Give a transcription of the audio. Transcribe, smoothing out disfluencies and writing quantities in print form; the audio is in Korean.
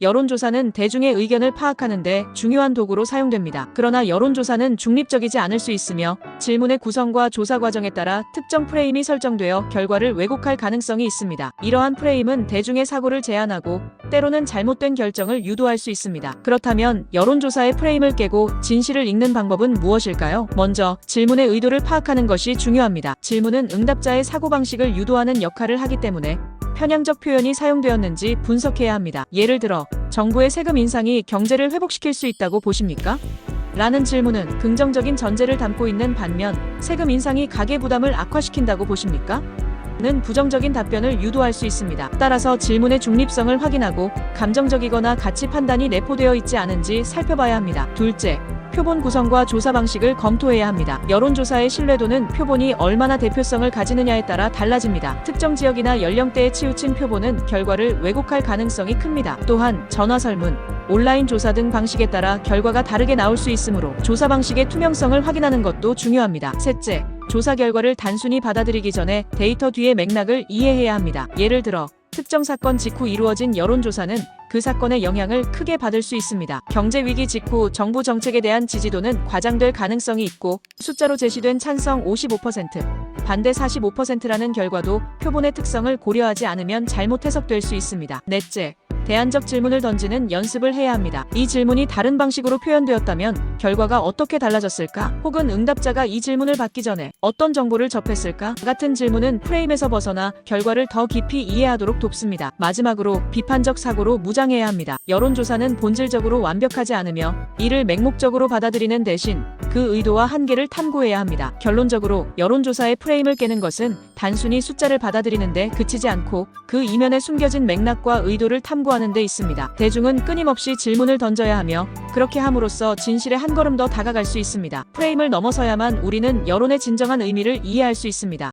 여론조사는 대중의 의견을 파악하는 데 중요한 도구로 사용됩니다. 그러나 여론조사는 중립적이지 않을 수 있으며 질문의 구성과 조사 과정에 따라 특정 프레임이 설정되어 결과를 왜곡할 가능성이 있습니다. 이러한 프레임은 대중의 사고를 제한하고 때로는 잘못된 결정을 유도할 수 있습니다. 그렇다면 여론조사의 프레임을 깨고 진실을 읽는 방법은 무엇일까요? 먼저 질문의 의도를 파악하는 것이 중요합니다. 질문은 응답자의 사고방식을 유도하는 역할을 하기 때문에 편향적 표현이 사용되었는지 분석해야 합니다. 예를 들어, 정부의 세금 인상이 경제를 회복시킬 수 있다고 보십니까? 라는 질문은 긍정적인 전제를 담고 있는 반면, 세금 인상이 가계 부담을 악화시킨다고 보십니까? 는 부정적인 답변을 유도할 수 있습니다. 따라서 질문의 중립성을 확인하고 감정적이거나 가치 판단이 내포되어 있지 않은지 살펴봐야 합니다. 둘째, 표본 구성과 조사 방식을 검토해야 합니다. 여론조사의 신뢰도는 표본이 얼마나 대표성을 가지느냐에 따라 달라집니다. 특정 지역이나 연령대에 치우친 표본은 결과를 왜곡할 가능성이 큽니다. 또한 전화 설문, 온라인 조사 등 방식에 따라 결과가 다르게 나올 수 있으므로 조사 방식의 투명성을 확인하는 것도 중요합니다. 셋째, 조사 결과를 단순히 받아들이기 전에 데이터 뒤의 맥락을 이해해야 합니다. 예를 들어, 특정 사건 직후 이루어진 여론조사는 그 사건의 영향을 크게 받을 수 있습니다. 경제위기 직후 정부 정책에 대한 지지도는 과장될 가능성이 있고 숫자로 제시된 찬성 55%, 반대 45%라는 결과도 표본의 특성을 고려하지 않으면 잘못 해석될 수 있습니다. 넷째, 대안적 질문을 던지는 연습을 해야 합니다. 이 질문이 다른 방식으로 표현되었다면 결과가 어떻게 달라졌을까? 혹은 응답자가 이 질문을 받기 전에 어떤 정보를 접했을까? 같은 질문은 프레임에서 벗어나 결과를 더 깊이 이해하도록 돕습니다. 마지막으로 비판적 사고로 무장해야 합니다. 여론조사는 본질적으로 완벽하지 않으며 이를 맹목적으로 받아들이는 대신 그 의도와 한계를 탐구해야 합니다. 결론적으로 여론조사의 프레임을 깨는 것은 단순히 숫자를 받아들이는 데 그치지 않고 그 이면에 숨겨진 맥락과 의도를 탐구하는 데 있습니다. 대중은 끊임없이 질문을 던져야 하며 그렇게 함으로써 진실에 한 걸음 더 다가갈 수 있습니다. 프레임을 넘어서야만 우리는 여론의 진정한 의미를 이해할 수 있습니다.